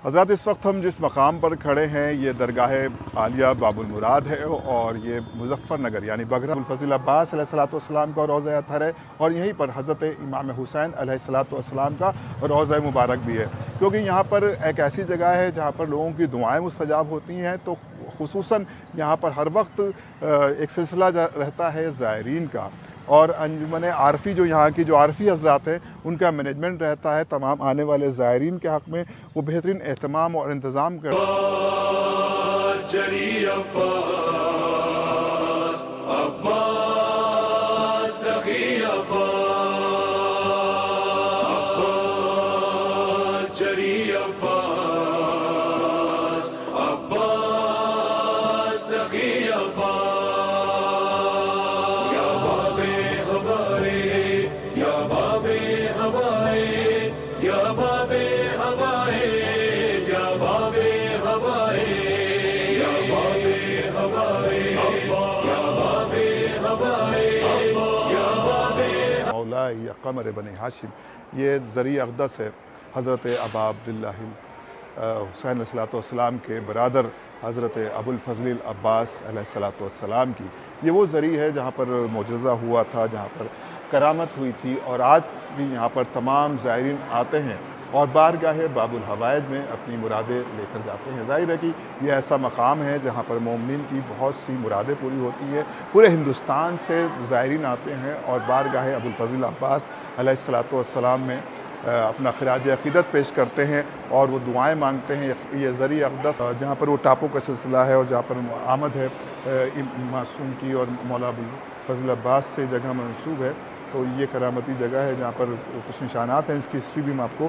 حضرات اس وقت ہم جس مقام پر کھڑے ہیں یہ درگاہ عالیہ باب المراد ہے اور یہ مظفر نگر یعنی بگرہ ابوالفضل عباس علیہ السلام کا روضہ اطہر ہے اور یہیں پر حضرت امام حسین علیہ السلام کا روضہ مبارک بھی ہے، کیونکہ یہاں پر ایک ایسی جگہ ہے جہاں پر لوگوں کی دعائیں مستجاب ہوتی ہیں، تو خصوصاً یہاں پر ہر وقت ایک سلسلہ رہتا ہے زائرین کا، اور انجمن عارفی جو یہاں کی جو عارفی حضرات ہیں ان کا مینجمنٹ رہتا ہے تمام آنے والے زائرین کے حق میں، وہ بہترین اہتمام اور انتظام کرتے یا قمر بن ہاشم، یہ ذریعہ اقدس ہے حضرت ابا عبداللہ حسین علیہ السلام کے برادر حضرت ابوالفضل عباس علیہ السلام کی، یہ وہ ذریعہ ہے جہاں پر معجزہ ہوا تھا، جہاں پر کرامت ہوئی تھی، اور آج بھی یہاں پر تمام زائرین آتے ہیں اور بارگاہ باب الحوائج میں اپنی مرادیں لے کر جاتے ہیں۔ ظاہر ہے کہ یہ ایسا مقام ہے جہاں پر مومنین کی بہت سی مرادیں پوری ہوتی ہے، پورے ہندوستان سے زائرین آتے ہیں اور بارگاہ ابوالفضل عباس علیہ السلام میں اپنا خراج عقیدت پیش کرتے ہیں اور وہ دعائیں مانگتے ہیں۔ یہ ذریعہ اقدس جہاں پر وہ ٹاپوں کا سلسلہ ہے اور جہاں پر آمد ہے معصوم کی اور مولا ابوالفضل عباس سے جگہ منسوب ہے، تو یہ کرامتی جگہ ہے جہاں پر کچھ نشانات ہیں، اس کی ہسٹری بھی ہم آپ کو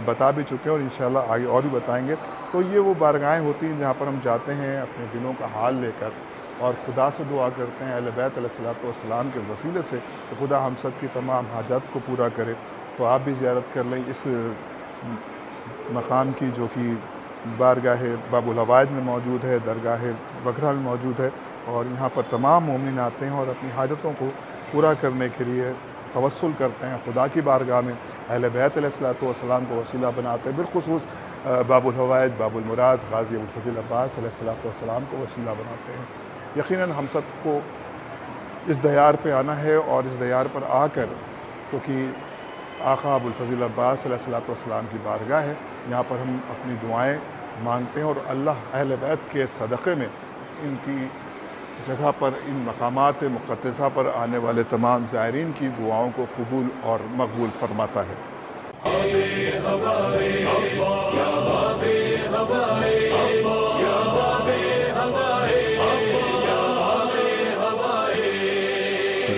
بتا بھی چکے ہیں اور انشاءاللہ آگے اور بھی بتائیں گے۔ تو یہ وہ بارگاہیں ہوتی ہیں جہاں پر ہم جاتے ہیں اپنے دلوں کا حال لے کر اور خدا سے دعا کرتے ہیں اہل بیت علیہ السلام کے وسیلے سے کہ خدا ہم سب کی تمام حاجات کو پورا کرے۔ تو آپ بھی زیارت کر لیں اس مقام کی جو کہ بارگاہ باب الحوائج میں موجود ہے، درگاہ بگرہ میں موجود ہے، اور یہاں پر تمام مومن آتے ہیں اور اپنی حاجتوں کو پورا کرنے کے لیے توسل کرتے ہیں خدا کی بارگاہ میں، اہل بیت علیہ السلام کو وسیلہ بناتے ہیں، بالخصوص باب الحوائج باب المراد غازی ابوالفضل عباس علیہ السلام کو وسیلہ بناتے ہیں۔ یقیناً ہم سب کو اس دیار پہ آنا ہے اور اس دیار پر آ کر، کیونکہ آقا ابوالفضل عباس علیہ السلام کی بارگاہ ہے، یہاں پر ہم اپنی دعائیں مانگتے ہیں اور اللہ اہل بیت کے صدقے میں ان کی جگہ پر ان مقامات مقدسہ پر آنے والے تمام زائرین کی دعاؤں کو قبول اور مقبول فرماتا ہے۔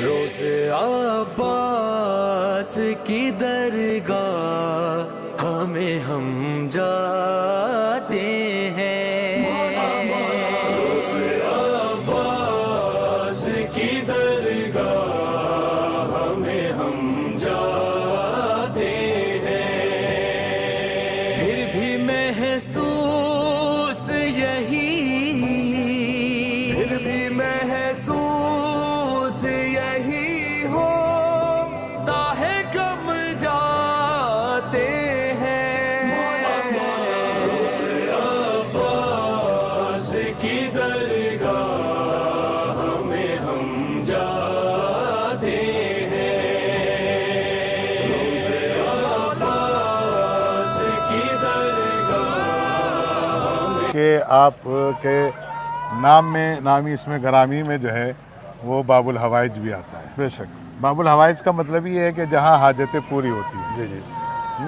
روز عباس کی درگاہ ہمیں ہم جاتے ہیں، روز عباس کی درگاہ ہمیں ہم جاتے ہیں، پھر بھی محسوس یہی کہ آپ کے نام میں نامی اس میں گرامی میں جو ہے وہ باب الحوائج بھی آتا ہے۔ بے شک باب الحوائج کا مطلب یہ ہے کہ جہاں حاجتیں پوری ہوتی ہیں۔ جی جی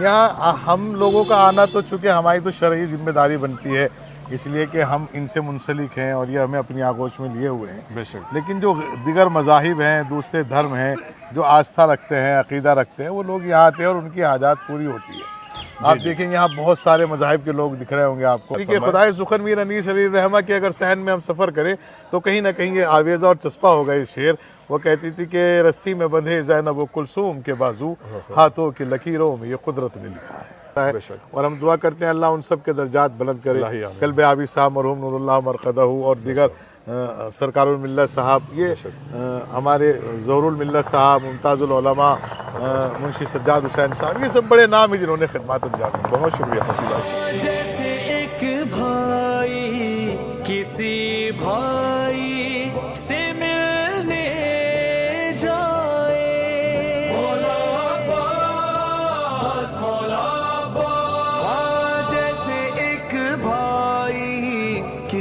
یہاں ہم لوگوں کا آنا تو چونکہ ہماری تو شرعی ذمہ داری بنتی ہے، اس لیے کہ ہم ان سے منسلک ہیں اور یہ ہمیں اپنی آغوش میں لیے ہوئے ہیں، بے شک لیکن جو دیگر مذاہب ہیں، دوسرے دھرم ہیں، جو آستھا رکھتے ہیں، عقیدہ رکھتے ہیں، وہ لوگ یہاں آتے ہیں اور ان کی حاجات پوری ہوتی ہے۔ آپ دیکھیں یہاں بہت سارے مذاہب کے لوگ دکھ رہے ہوں گے آپ کو، کہ خدائے ذکر میر انیس علی رحمہ کے اگر صحن میں ہم سفر کریں تو کہیں نہ کہیں یہ آویزہ اور چسپا ہوگا یہ شعر۔ وہ کہتی تھی کہ رسی میں بندھے زینب و کلثوم کے بازو، ہاتھوں کی لکیروں میں یہ قدرت نے لکھا ہے۔ اور ہم دعا کرتے ہیں اللہ ان سب کے درجات بلند کرے، قلب عابد صاحب مرحوم نور اللہ مرقدہ اور دیگر سرکار الملت صاحب، یہ ہمارے ظہور الملت صاحب، ممتاز العلماء منشی سجاد حسین صاحب، یہ سب بڑے نام ہیں جنہوں نے خدمات انجام دی۔ بہت شکریہ فصیل۔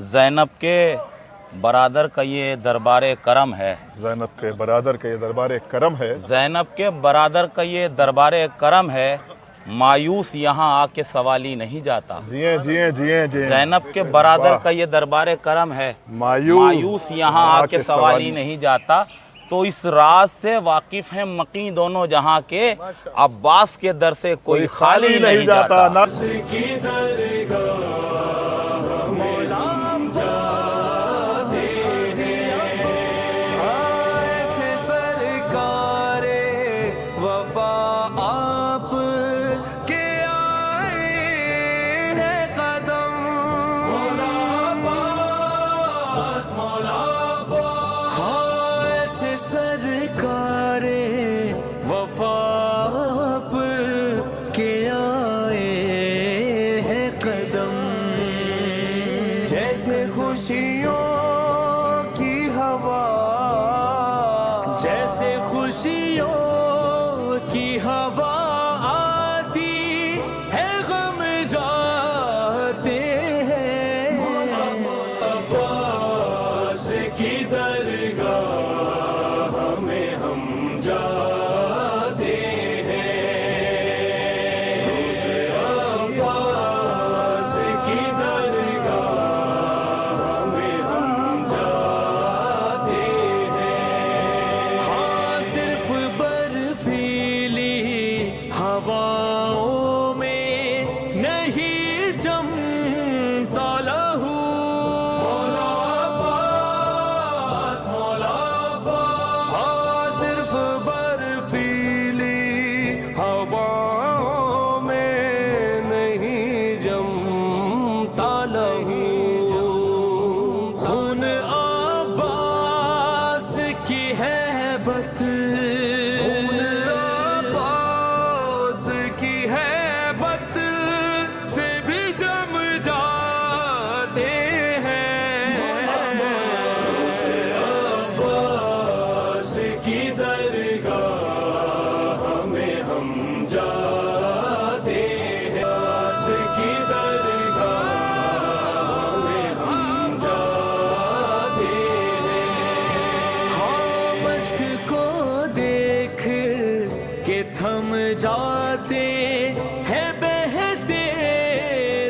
زینب کے برادر کا یہ دربار کرم ہے، زینب کے برادر کے یہ دربار کرم ہے، زینب کے برادر کا یہ دربار کرم ہے، مایوس یہاں آ کے سوالی نہیں جاتا۔ جیئیں جیئیں جیئیں جیئیں، زینب کے برادر کا یہ دربار کرم ہے، مایوس یہاں آ کے سوالی نہیں جاتا۔ تو اس راز سے واقف ہیں مقیں دونوں جہاں کے، عباس کے در سے کوئی خالی نہیں جاتا۔ کی درگاہ میں ہم جاتے ہیں، ایسے سرکار وفا آپ کے آئے ہیں قدم، مولا عباس مولا عباس، ایسے سرکار وفا آپ کے آئے ہیں قدم، جیسے خوشیوں کی ہوا، جیسے خوشیوں کی ہوا آتی ہے غم جاتے ہیں۔ عباس کی درگاہ میں ہم جاتے ہیں، سے عباس کی درگاہ میں ہم جاتے ہیں۔ ہاں صرف برفیلی ہواؤں میں نہیں جمتا لہو، مولا عباس مولا عباس، ہاں صرف برفیلی ہواؤں میں نہیں جمتا لہو، خون عباس کی ہیبت، خون عباس کی ہیبت سے بھی جم جاتے ہیں، سے عباس کی درگاہ میں ہم جاتے ہیں، عباس کی درگاہ میں ہم جاتے ہیں۔ ہاں مشق کو دیکھ کے تھم جاتے ہیں بہتے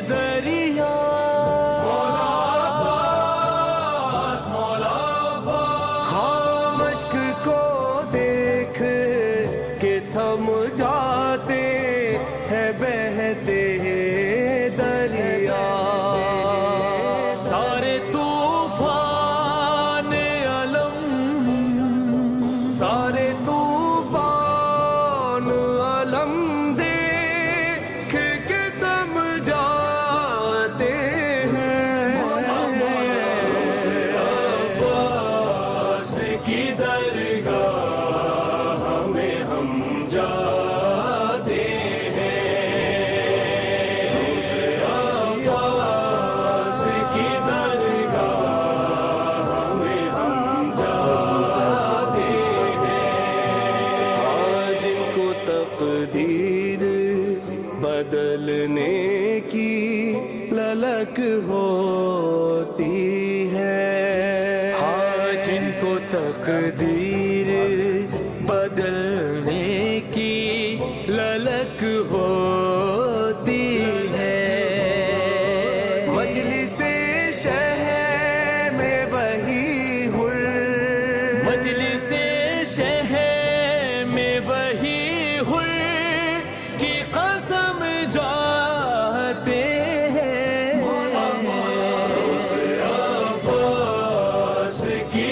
دریا، مولا عباس مولا عباس، ہاں مشق کو دیکھ کے تھم جاتے ہیں بہتے دریا، سارے طوفان علم، سارے طوفان علم دیکھ کے تم جاتے ہیں، سے عباس کی درگاہ میں ہم جاتے ہیں، سے عباس کی درگاہ میں ہم جاتے ہیں۔ ہاں جن کو تقدیر بدلنے کی للک ہوتی ہے، ہاں جن کو تقدیر بدلنے کی للک ہوتی ہے، مجلس شہر میں وہی ہر، مجلس شہر میں وہی ہر کی قسم جاتے ہیں، سے عباس کی